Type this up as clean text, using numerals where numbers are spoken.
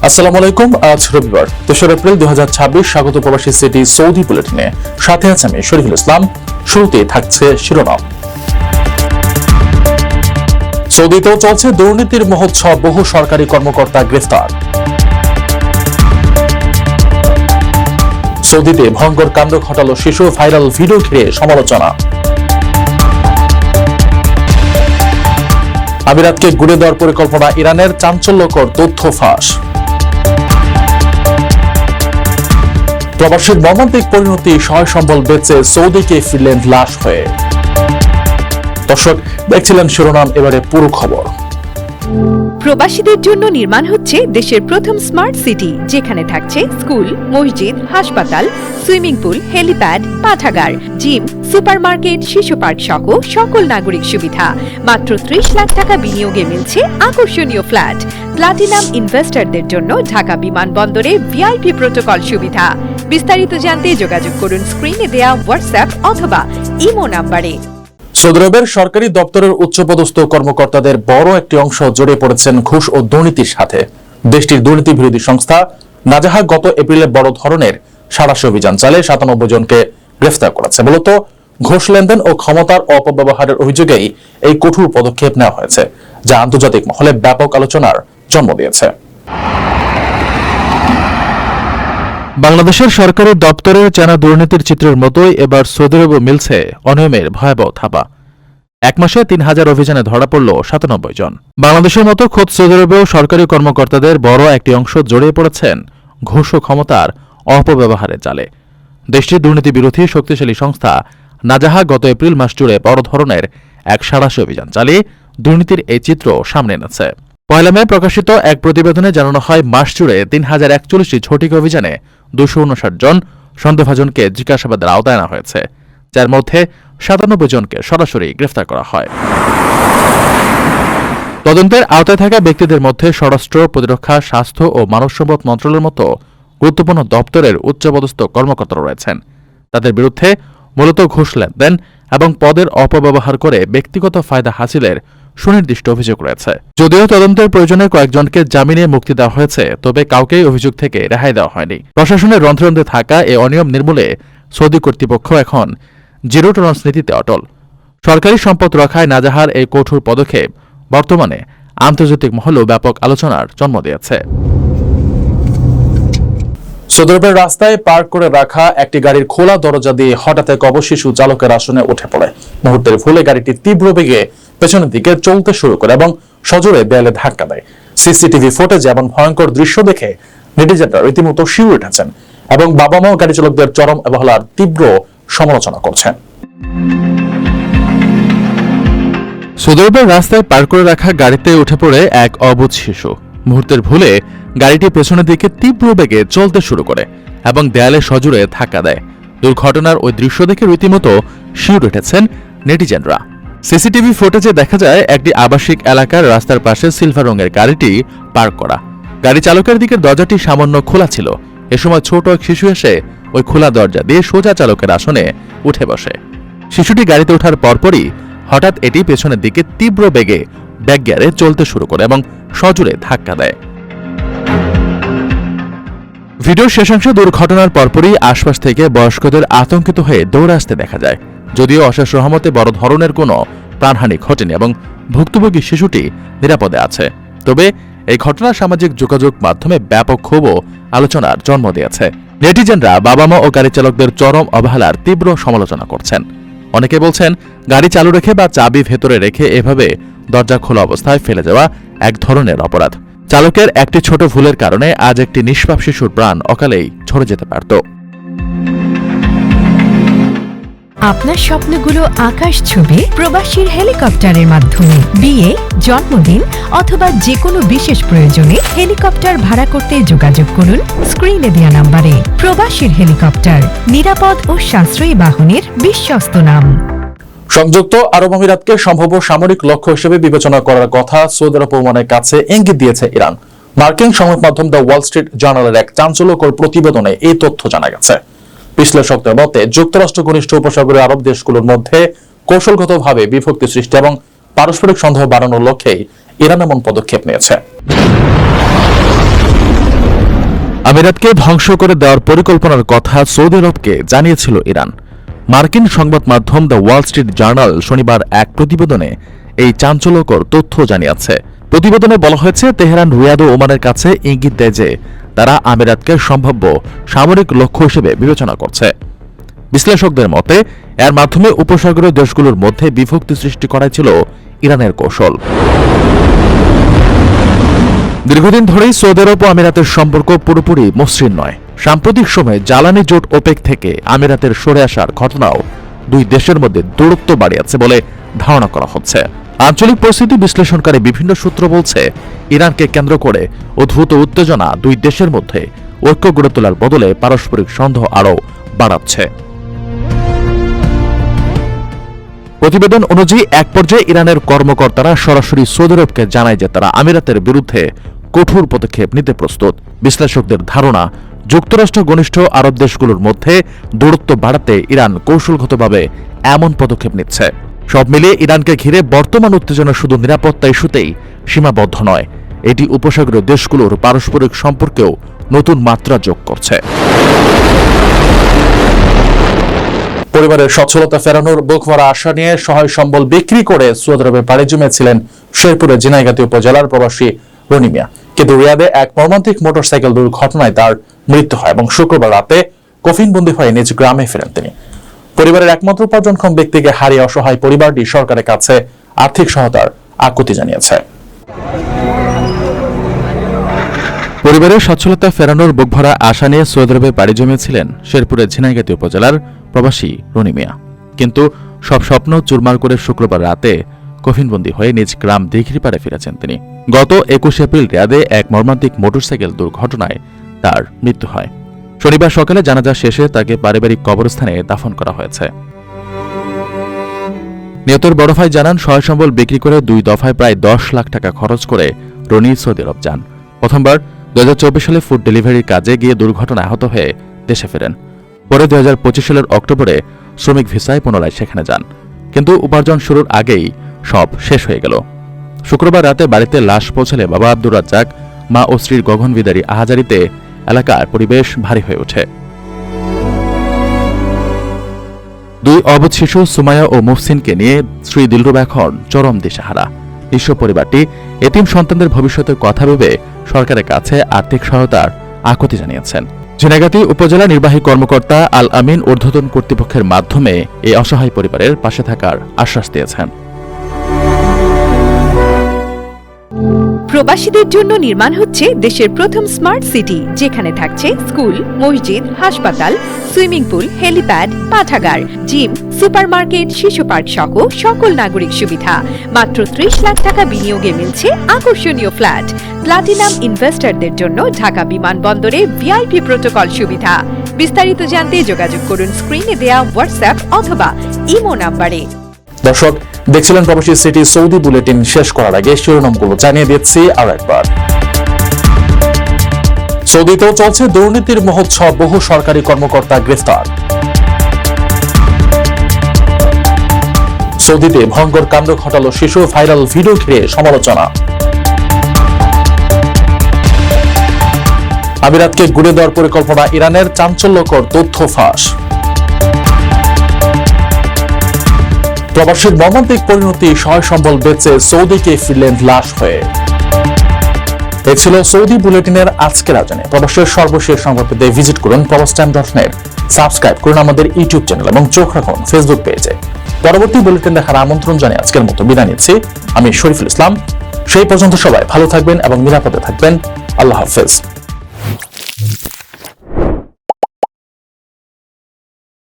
আসসালামু আলাইকুম। আজ রবিবার 3 এপ্রিল 2026। স্বাগত প্রবাসী সিটি সৌদি বুলেটিনে। সাথে আছে আমি শরীফুল ইসলাম। শুরুতে থাকছে শিরোনাম। সৌদিতেও চলছে দুর্নীতির মহোৎসব, বহু সরকারি কর্মকর্তা গ্রেফতার। সৌদিতে ভয়ঙ্কর কাণ্ড ঘটালো শিশু, ভাইরাল ভিডিও ঘিরে সমালোচনা। আমিরাতকে গুড়ে দেওয়ার পরিকল্পনা ইরানের, চাঞ্চল্যকর তথ্য ফাঁস। প্রবাসীর মর্মান্তিক পরিণতি, সহায় সম্বল বেচে সৌদিকে ফিরলেন লাশ হয়ে। দর্শক দেখছিলেন শিরোনাম, এবারে পুরো খবর। প্রবাসীদের জন্য নির্মাণ হচ্ছে দেশের প্রথম স্মার্ট সিটি, যেখানে থাকছে স্কুল, মসজিদ, হাসপাতাল, সুইমিং পুল, হেলিপ্যাড, পাঠাগার, জিম, সুপারমার্কেট, শিশু পার্ক সহ সকল নাগরিক সুবিধা। মাত্র 30 লাখ টাকা বিনিয়োগে মিলছে আকর্ষণীয় ফ্ল্যাট। প্লাটিনাম ইনভেস্টরদের জন্য ঢাকা বিমানবন্দরে ভিআইপি প্রোটোকল সুবিধা। বিস্তারিত জানতে যোগাযোগ করুন স্ক্রিনে দেয়া হোয়াটসঅ্যাপ অথবা ইমো নাম্বারে। সৌদি আরবের সরকারি দপ্তরের উচ্চপদস্থ কর্মকর্তাদের বড় একটি অংশ জড়িয়ে পড়েছেন ঘুষ ও দুর্নীতির সাথে। দেশটির দুর্নীতি বিরোধী সংস্থা নাজাহা গত এপ্রিলে বড় ধরনের সাঁড়াশি অভিযান চালিয়ে 97 জনকে গ্রেফতার করেছে। মূলত ঘুষ লেনদেন ও ক্ষমতার অপব্যবহারের অভিযোগেই এই কঠোর পদক্ষেপ নেওয়া হয়েছে, যা আন্তর্জাতিক মহলে ব্যাপক আলোচনার জন্ম দিয়েছে। বাংলাদেশের সরকারি দপ্তরের চেনা দুর্নীতির চিত্রের মতোই এবার সৌদি আরবে মিলছে অনিয়মের ভয়াবহ থাবা। এক মাসে 3000 অভিযানে ধরা পড়ল 97 জন। বাংলাদেশের মতো খোদ সৌদি আরবেও সরকারি কর্মকর্তাদের বড় একটি অংশ জড়িয়ে পড়েছেন ঘুষ ও ক্ষমতার অপব্যবহারের জালে। দেশটির দুর্নীতি বিরোধী শক্তিশালী সংস্থা নাজাহা গত এপ্রিল মাস জুড়ে বড় ধরনের এক সাঁড়াশি অভিযান চালিয়ে দুর্নীতির এই চিত্র সামনে এনেছে। 1 মে প্রকাশিত এক প্রতিবেদনে জানানো হয়, মাস জুড়ে 3041টি ঝটিকা অভিযানে 259 জন সন্দেহভাজনকে জিজ্ঞাসাবাদের আওতায় আনা হয়েছে, যার মধ্যে 97 জনকে সরাসরি গ্রেফতার করা হয়। তদন্তের আওতায় থাকা ব্যক্তিদের মধ্যে স্বরাষ্ট্র, প্রতিরক্ষা, স্বাস্থ্য ও মানব সম্পদ মন্ত্রণালয়ের মতো গুরুত্বপূর্ণ দপ্তরের উচ্চপদস্থ কর্মকর্তারা রয়েছেন। তাদের বিরুদ্ধে মূলত ঘুষ লেনদেন এবং পদের অপব্যবহার করে ব্যক্তিগত ফায়দা হাসিলের সুনির্দিষ্ট অভিযোগ রয়েছে। যদিও তদন্তের প্রয়োজনে কয়েকজনকে জামিনে মুক্তি দেওয়া হয়েছে, তবে কাউকেই অভিযোগ থেকে রেহাই দেওয়া হয়নি। প্রশাসনের রন্ধ্রে থাকা এ অনিয়ম নির্মূলে সৌদি কর্তৃপক্ষ এখন জিরো টলারেন্স নীতিতে অটল। সরকারি সম্পদ রক্ষায় নাজাহার এই কঠোর পদক্ষেপ বর্তমানে আন্তর্জাতিক মহলেও ব্যাপক আলোচনার জন্ম দিয়েছে। সৌদি আরবের রাস্তায় পার্ক করে রাখা একটি গাড়ির খোলা দরজা দিয়ে হঠাৎ এক অবশিশু চালকের আসনে উঠে পড়ে। মুহূর্তের ভুলে গাড়িটি তীব্র বেগে পেছনের দিকে চলতে শুরু করে এবং সজোরে দেয়ালে ধাক্কা দেয়। সিসিটিভি ফুটেজে এমন ভয়ঙ্কর দৃশ্য দেখে নেটিজেনরা রীতিমতো শিউরে উঠেছেন এবং বাবা মা গাড়ি চালকদের চরম অবহেলার তীব্র সমালোচনা করছেন। সৌদি আরবের রাস্তায় পার্ক করে রাখা গাড়িতে উঠে পড়ে এক অবুঝ শিশু। মুহূর্তের ভুলে গাড়িটি পেছনের দিকে তীব্র বেগে চলতে শুরু করে এবং দেয়ালে সজোরে ধাক্কা দেয়। দুর্ঘটনার ওই দৃশ্য দেখে রীতিমতো শিউরে উঠেছেন নেটিজেনরা। সিসিটিভি ফুটেজে দেখা যায়, একটি আবাসিক এলাকার রাস্তার পাশে সিলভার রঙের গাড়িটি পার্ক করা। গাড়ি চালকের দিকের দরজাটি সামান্য খোলা ছিল। এ সময় ছোট এক শিশু এসে ওই খোলা দরজা দিয়ে সোজা চালকের আসনে উঠে বসে। শিশুটি গাড়িতে ওঠার পরপরই হঠাৎ এটি পেছনের দিকে তীব্র বেগে ব্যাক গিয়ারে চলতে শুরু করে এবং সজোরে ধাক্কা দেয়। ভিডিওর শেষাংশে দুর্ঘটনার পরপরই আশপাশ থেকে বয়স্কদের আতঙ্কিত হয়ে দৌড়ে আসতে দেখা যায়। যদিও অশেষ রহমতে বড় ধরনের কোনো প্রাণহানি ঘটেনি এবং ভুক্তভোগী শিশুটি নিরাপদে আছে, তবে এই ঘটনা সামাজিক যোগাযোগ মাধ্যমে ব্যাপক ক্ষোভ ও আলোচনার জন্ম দিয়েছে। নেটিজেনরা বাবা মা ও গাড়ি চালকদের চরম অবহেলার তীব্র সমালোচনা করছেন। অনেকে বলছেন, গাড়ি চালু রেখে বা চাবি ভেতরে রেখে এভাবে দরজা খোলা অবস্থায় ফেলে যাওয়া এক ধরনের অপরাধ। চালকের একটি ছোট ভুলের কারণে আজ একটি নিষ্পাপ শিশুর প্রাণ অকালেই ঝরে যেতে পারত। আপনার স্বপ্নগুলো আকাশ ছুবে প্রবাসীর হেলিকপ্টারের মাধ্যমে। বিয়ে, জন্মদিন অথবা যে কোনো বিশেষ প্রয়োজনে হেলিকপ্টার ভাড়া করতে যোগাযোগ করুন স্ক্রিনে দেওয়া নাম্বারে। প্রবাসীর হেলিকপ্টার, নিরাপদ ও সাশ্রয়ী বাহনের বিশ্বস্ত নাম। সংযুক্ত আরব আমিরাতকে সম্ভাব্য সামরিক লক্ষ্য হিসেবে বিবেচনা করার কথা সৌদি আরব প্রমাণের কাছে ইঙ্গিত দিয়েছে ইরান। মার্কিন সংবাদ মাধ্যম দ্য ওয়াল স্ট্রিট জার্নালের এক চাঞ্চল্যকর প্রতিবেদনে এই তথ্য জানা গেছে। বিশ্লেষকদের মতে, যুক্তরাষ্ট্র ঘনিষ্ঠ উপসাগরীয় আরব দেশগুলোর মধ্যে কৌশলগতভাবে বিভক্তি সৃষ্টি এবং পারস্পরিক সন্দেহ বাড়ানোর লক্ষ্যেই ইরান এমন পদক্ষেপ নিয়েছে। আমিরাতকে ধ্বংস করে দেওয়ার পরিকল্পনার কথা সৌদি আরবকে জানিয়েছিল ইরান। মার্কিন সংবাদ মাধ্যম দ্য ওয়াল স্ট্রিট জার্নাল শনিবার এক প্রতিবেদনে এই চাঞ্চল্যকর তথ্য জানিয়েছে। প্রতিবেদনে বলা হয়েছে, তেহরান রিয়াদ ও ওমানের কাছে ইঙ্গিত দেয় যে তারা আমিরাতকে সম্ভাব্য সামরিক লক্ষ্য হিসেবে বিবেচনা করছে। বিশ্লেষকদের মতে এর মাধ্যমে উপসাগরীয় দেশগুলোর মধ্যে বিভক্তি সৃষ্টি করাই ছিল ইরানের কৌশল। দীর্ঘদিন ধরেই সৌদি আরব ও আমিরাতের সম্পর্ক পুরোপুরি মসৃণ নয়। সাম্প্রতিক সময়ে জ্বালানি জোট ওপেক থেকে আমিরাতের সরে আসার ঘটনাও দুই দেশের মধ্যে দূরত্ব বাড়িয়েছে বলে ধারণা করা হচ্ছে। আঞ্চলিক পরিস্থিতি বিশ্লেষণকারী বিভিন্ন সূত্র বলছে, ইরানকে কেন্দ্র করে উদ্ভূত উত্তেজনা দুই দেশের মধ্যে ঐক্য গড়ে তোলার বদলে পারস্পরিক সন্দেহ আরও বাড়াচ্ছে। প্রতিবেদন অনুযায়ী এক পর্যায়ে ইরানের কর্মকর্তারা সরাসরি সৌদি আরবকে জানায় যে তারা আমিরাতের বিরুদ্ধে কঠোর পদক্ষেপ নিতে প্রস্তুত। বিশ্লেষকদের ধারণা, যুক্তরাষ্ট্র ঘনিষ্ঠ আরব দেশগুলোর মধ্যে দূরত্ব বাড়াতে ইরান কৌশলগতভাবে এমন পদক্ষেপ নিচ্ছে। সব মিলিয়ে ইরানকে ঘিরে বর্তমান উত্তেজনা শুধু নিরাপত্তা ইস্যুতেই সীমাবদ্ধ নয়, এটি উপসাগরীয় দেশগুলোর পারস্পরিক সম্পর্কেও নতুন মাত্রা যোগ করছে। পরিবারের সচ্ছলতা ফেরানোর বুক ভরা আশা নিয়ে সহায় সম্বল বিক্রি করে সৌদি আরবে পাড়ি জমিয়েছিলেন শেরপুরের ঝিনাইগাতী উপজেলার প্রবাসী রনি মিয়া। কিন্তু রিয়াদে এক মর্মান্তিক মোটরসাইকেল দুর্ঘটনায় তার মৃত্যু হয় এবং শুক্রবার রাতে কফিনবন্দি হয়ে নিজ গ্রামে ফেরেন তিনি। পরিবারের একমাত্র উপার্জনক্ষম ব্যক্তিকে হারিয়ে অসহায় পরিবারটি সরকারের কাছে আর্থিক সহায়তার আকুতি জানিয়েছে। পরিবারের সচ্ছলতা ফেরানোর বুকভরা আশা নিয়ে সৌদি আরবে পাড়ি জমিয়েছিলেন শেরপুরের ঝিনাইগাতী উপজেলার প্রবাসী রনি মিয়া। কিন্তু সব স্বপ্ন চুরমার করে শুক্রবার রাতে কফিনবন্দি হয়ে নিজ গ্রাম দিঘিরপাড়ে ফিরেছেন তিনি। গত 21 এপ্রিল রিয়াদে এক মর্মান্তিক মোটরসাইকেল দুর্ঘটনায় তার মৃত্যু হয়। শনিবার সকালে জানাজা শেষে তাকে পারিবারিক কবরস্থানে দাফন করা হয়েছে। নিহতের বড় ভাই জানান, সহায় সম্বল বিক্রি করে 2 দফায় প্রায় 10 লাখ টাকা খরচ করে রনি সৌদি আরব যান। প্রথমবার 2024 সালে ফুড ডেলিভারির কাজে গিয়ে দুর্ঘটনায় আহত হয়ে দেশে ফেরেন। পরে 2025 সালের অক্টোবরে শ্রমিক ভিসায় পুনরায় সেখানে যান। কিন্তু উপার্জন শুরুর আগেই সব শেষ হয়ে গেল। শুক্রবার রাতে বাড়িতে লাশ পৌঁছালে বাবা আব্দুর রাজ্জাক, মা ও স্ত্রীর গগনবিদারী আহাজারিতে এলাকার পরিবেশ ভারী হয়ে ওঠে। 2 অবুঝ শিশু সুমাইয়া ও মুহসিনকে নিয়ে শ্রী দিলরুবা এখন চরম দিশেহারা। নিঃস্ব পরিবারটি এতিম সন্তানদের ভবিষ্যতের কথা ভেবে সরকারের কাছে আর্থিক সহায়তার আকুতি জানিয়েছেন। ঝিনাইগাতী উপজেলা নির্বাহী কর্মকর্তা আল আমিন ঊর্ধ্বতন কর্তৃপক্ষের মাধ্যমে এই অসহায় পরিবারের পাশে থাকার আশ্বাস দিয়েছেন। প্রবাসীদের জন্য নির্মাণ হচ্ছে দেশের প্রথম স্মার্ট সিটি, যেখানে থাকছে স্কুল, মসজিদ, হাসপাতাল, সুইমিং পুল, হেলিপ্যাড, পাঠাগার, জিম, সুপারমার্কেট, শিশু পার্ক সহ সকল নাগরিক সুবিধা। মাত্র 30 লাখ টাকা বিনিয়োগে মিলছে আকর্ষণীয় ফ্ল্যাট। প্লাটিনাম ইনভেস্টরদের জন্য ঢাকা বিমানবন্দরে ভিআইপি প্রোটোকল সুবিধা। বিস্তারিত জানতে যোগাযোগ করুন স্ক্রিনে দেয়া হোয়াটসঅ্যাপ অথবা ইমো নাম্বারে। দর্শক, দেখছিলেন প্রবাসী সিটি সৌদি বুলেটিন। শেষ করার আগে শিরোনামগুলো জানিয়ে দিচ্ছি আর একবার। সৌদিতেও চলছে দুর্নীতির মহোৎসব, বহু সরকারি কর্মকর্তা গ্রেফতার। সৌদিতে ভয়ঙ্কর কাণ্ড ঘটালো শিশু, ভাইরাল ভিডিও ঘিরে সমালোচনা। আমিরাতকে গুড়ে দেওয়ার পরিকল্পনা ইরানের, চাঞ্চল্যকর তথ্য ফাঁস। প্রবাসীর মর্মান্তিক পরিণতি, সহায় সম্বল বেচে সৌদিকে ফিরলেন লাশ হয়ে। এ ছিল সৌদি বুলেটিনের আজকের আয়োজনে। প্রবাসের সর্বশেষ সংবাদ পেতে ভিজিট করুন probastyme.net, সাবস্ক্রাইব করুন আমাদের ইউটিউব চ্যানেল এবং চোখ রাখুন ফেসবুক পেজে। পরবর্তী বুলেটিন দেখার আমন্ত্রণ জানিয়ে আজকের মতো বিদায় নিচ্ছি। আমি শরীফুল ইসলাম। সেই পর্যন্ত সবাই ভালো থাকবেন এবং নিরাপদে থাকবেন। আল্লাহ হাফেজ।